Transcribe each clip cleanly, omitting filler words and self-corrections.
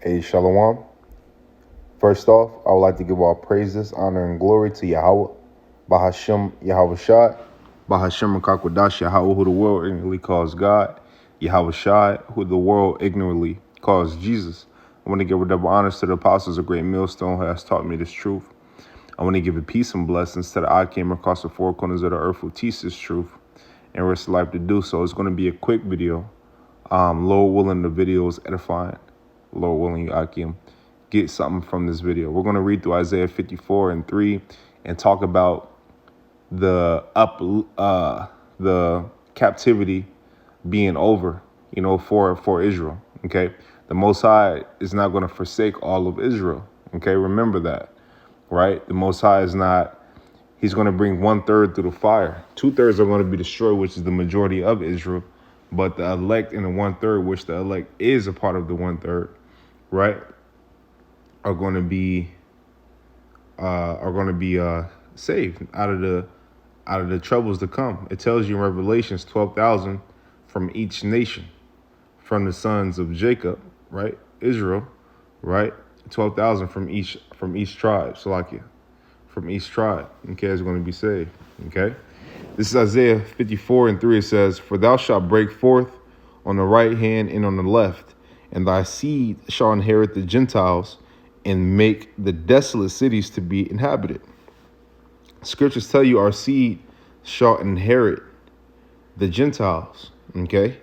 Hey, Shalom. First off, I would like to give all praises, honor, and glory to Yahweh, Bahashem Yahweh Shai, Bahashem Makakwadash Yahweh, who the world ignorantly calls God, Yahweh Shai, who the world ignorantly calls Jesus. I want to give double honors to the apostles of Great Millstone who has taught me this truth. I want to give a peace and blessings to the I came across the four corners of the earth who teach this truth and risk life to do so. It's going to be a quick video. Lord willing, the video is edifying. Lord willing, you Akim, get something from this video. We're going to read through Isaiah 54 and 3 and talk about the the captivity being over, for Israel. Okay, the Most High is not going to forsake all of Israel. Okay, remember that, right? The Most High is not. He's going to bring 1/3 through the fire. 2/3 are going to be destroyed, which is the majority of Israel. But the elect and the 1/3, which the elect is a part of the 1/3, right, are going to be saved out of the troubles to come. It tells you in Revelations 12,000 from each nation, from the sons of Jacob, right, Israel, right, 12,000 from each tribe, Salakia, from each tribe. Okay, is going to be saved. Okay. This is Isaiah 54 and 3. It says, "For thou shalt break forth on the right hand and on the left, and thy seed shall inherit the Gentiles and make the desolate cities to be inhabited." Scriptures tell you our seed shall inherit the Gentiles. Okay?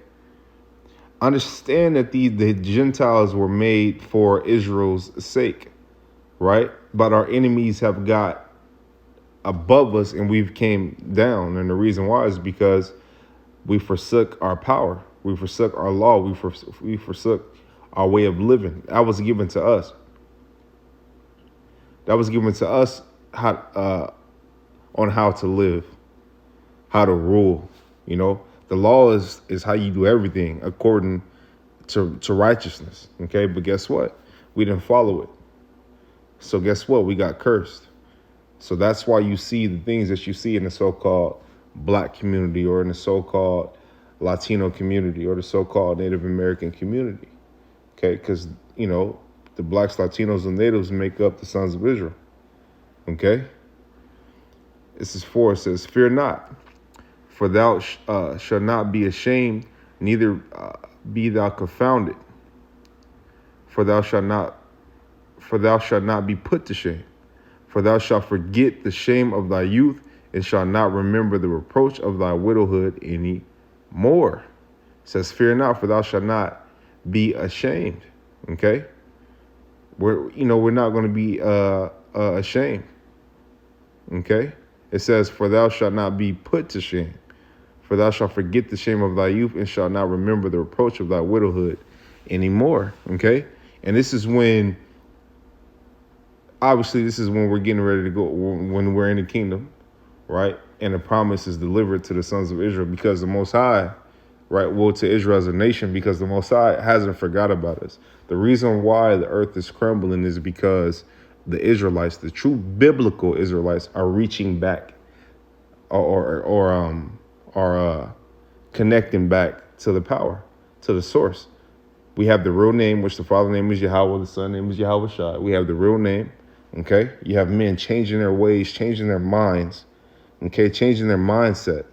Understand that the Gentiles were made for Israel's sake, right? But our enemies have got above us and we've came down, and the reason why is because we forsook our power, we forsook our law, we forsook our way of living. That was given to us. How on how to live, how to rule. The law is how you do everything according to righteousness. Okay, but guess what? We didn't follow it. So guess what? We got cursed. So that's why you see the things that you see in the so-called Black community or in the so-called Latino community or the so-called Native American community. Okay, because, the Blacks, Latinos, and Natives make up the sons of Israel. Okay? This is 4. It says, "Fear not, for thou shalt not be ashamed, neither be thou confounded. For thou shalt not be put to shame. For thou shalt forget the shame of thy youth, and shalt not remember the reproach of thy widowhood any more." It says, "Fear not, for thou shalt not be ashamed." Okay, we're not going to be ashamed. Okay, it says, "For thou shalt not be put to shame. For thou shalt forget the shame of thy youth, and shalt not remember the reproach of thy widowhood anymore." Okay, and this is when. Obviously, this is when we're getting ready to go, when we're in the kingdom, right? And the promise is delivered to the sons of Israel because the Most High, right, well, to Israel as a nation, because the Most High hasn't forgot about us. The reason why the earth is crumbling is because the Israelites, the true biblical Israelites, are reaching back or connecting back to the power, to the source. We have the real name, which the Father name is Yahweh, the Son name is Yahweh Shai. We have the real name. Okay, you have men changing their ways, changing their minds, okay, changing their mindset,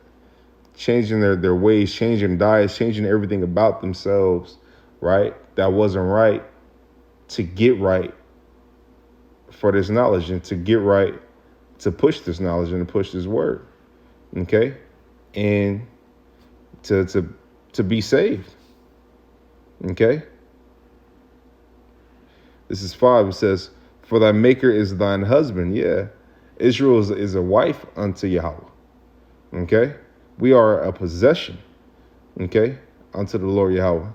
changing their ways, changing diets, changing everything about themselves, right? That wasn't right, to get right for this knowledge, and to get right, to push this knowledge and to push this word, okay, and to be saved, okay. This is 5. It says, "For thy maker is thine husband." Yeah, Israel is a wife unto Yahweh. Okay, we are a possession. Okay, unto the Lord Yahweh.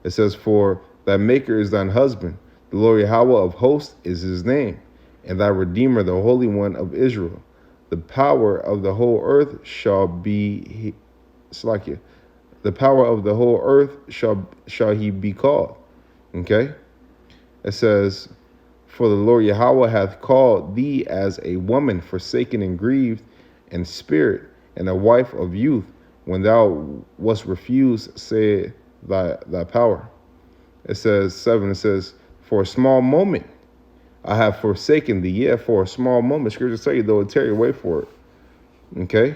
It says, "For thy maker is thine husband. The Lord Yahweh of hosts is his name, and thy Redeemer, the Holy One of Israel. The power of the whole earth shall be Slakia. The power of the whole earth shall he be called." Okay, it says, "For the Lord Yahweh hath called thee as a woman forsaken and grieved in spirit, and a wife of youth, when thou wast refused, said thy power." It says 7, it says, For a small moment, I have forsaken thee. Yeah, for a small moment. Scripture tell you, though, tarry, wait for it. Okay?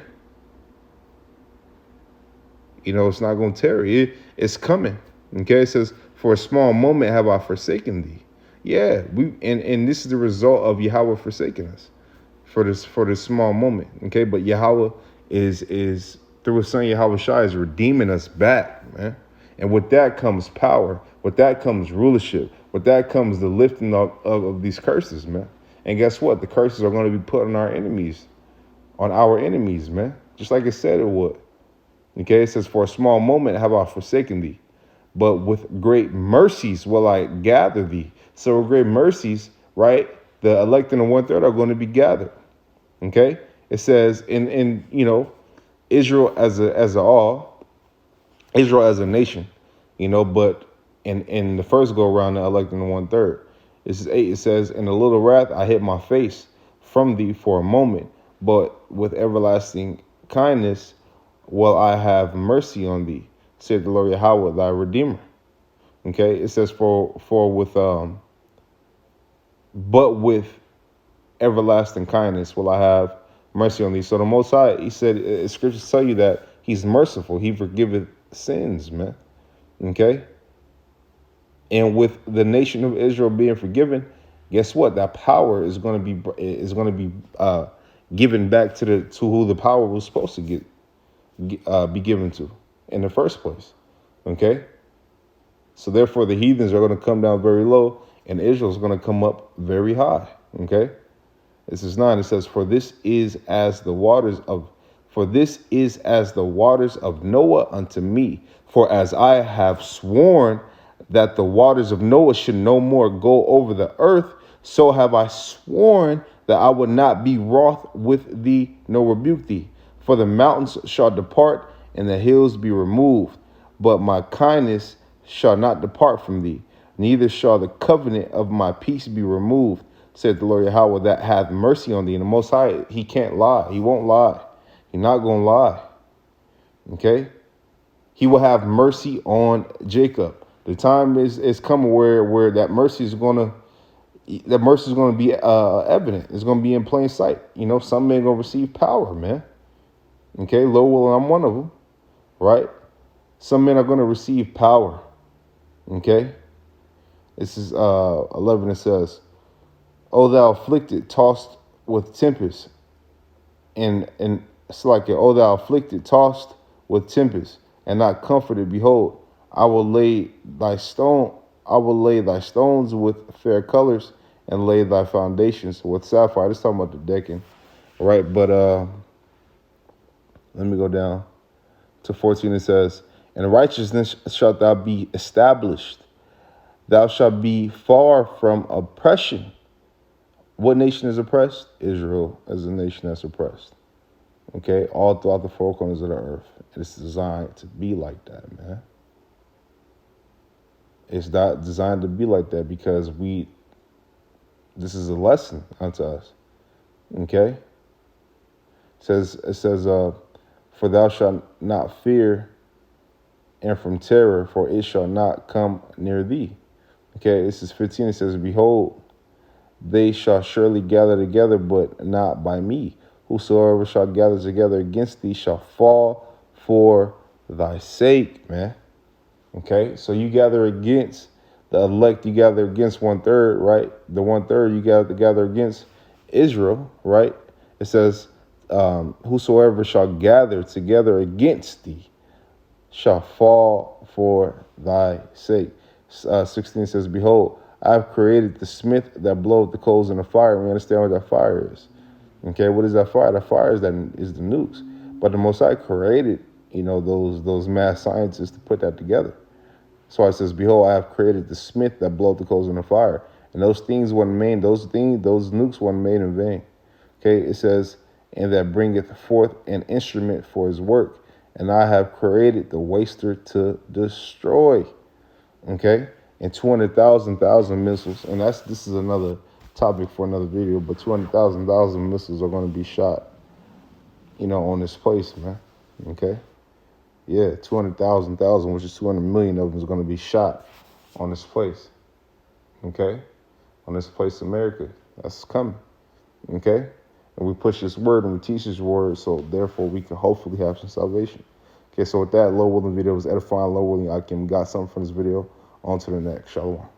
It's not going to tarry. It's coming. Okay? It says, for a small moment have I forsaken thee. Yeah, and this is the result of Yahweh forsaking us for this small moment. Okay? But Yahweh is through his son Yahweh Shai is redeeming us back, man. And with that comes power. With that comes rulership. With that comes the lifting of these curses, man. And guess what? The curses are going to be put on our enemies, man. Just like it said it would. Okay, it says, for a small moment have I forsaken thee, but with great mercies will I gather thee. So with great mercies, right, the elect and the 1/3 are going to be gathered. Okay, it says in Israel as Israel as a nation, but in the first go around, the elect and the 1/3. This is 8. It says, in a little wrath I hid my face from thee for a moment, but with everlasting kindness will I have mercy on thee, said the Lord Yahweh, thy Redeemer. Okay, it says but with everlasting kindness will I have mercy on thee. So the Most High, he said, scriptures tell you that he's merciful. He forgiveth sins, man. Okay. And with the nation of Israel being forgiven, guess what? That power is going to be given back to who the power was supposed to be given to in the first place. Okay. So therefore, the heathens are going to come down very low, and Israel is going to come up very high. Okay. This is 9. It says, For this is as the waters of Noah unto me. For as I have sworn that the waters of Noah should no more go over the earth, so have I sworn that I would not be wroth with thee, nor rebuke thee. For the mountains shall depart, and the hills be removed, but my kindness shall not depart from thee, neither shall the covenant of my peace be removed, said the Lord Yahweh, that hath mercy on thee. And the Most High, he can't lie. He won't lie. He's not going to lie. Okay? He will have mercy on Jacob. The time is coming where that mercy is going to be evident. It's going to be in plain sight. Some men going to receive power, man. Okay? Lowell, I'm one of them. Right? Some men are going to receive power. Okay? This is 11. It says, O thou afflicted, tossed with tempest, and it's like it. O thou afflicted, tossed with tempest, and not comforted. Behold, I will lay thy stones with fair colors, and lay thy foundations with sapphire. This is talking about the decking, right? But let me go down to 14. It says, in righteousness shalt thou be established. Thou shalt be far from oppression. What nation is oppressed? Israel as a nation that's oppressed. Okay, all throughout the four corners of the earth. It's designed to be like that, man. It's not designed to be like that because this is a lesson unto us. Okay? It says, for thou shalt not fear and from terror, for it shall not come near thee. Okay, this is 15. It says, behold, they shall surely gather together, but not by me. Whosoever shall gather together against thee shall fall for thy sake, man. Okay, so you gather against the elect, you gather against 1/3, right? The 1/3 you gather against Israel, right? It says, whosoever shall gather together against thee shall fall for thy sake. 16 says, behold, I have created the smith that bloweth the coals in the fire. We understand what that fire is. Okay, what is that fire? That fire is the nukes. But the Most High created, those mad scientists to put that together. So it says, behold, I have created the smith that bloweth the coals in the fire. And those things weren't made, those nukes weren't made in vain. Okay, it says, and that bringeth forth an instrument for his work. And I have created the waster to destroy. Okay, and 200,000 missiles, and this is another topic for another video, but 200,000 missiles are going to be shot, on this place, man. Okay, yeah, 200,000, which is 200 million of them is going to be shot on this place. okay, on this place, America. That's coming, okay? And we push this word and we teach this word, so therefore we can hopefully have some salvation. Okay, so with that, Lord willing, video was edifying. Lord willing, I can got something from this video. On to the next. Shalom.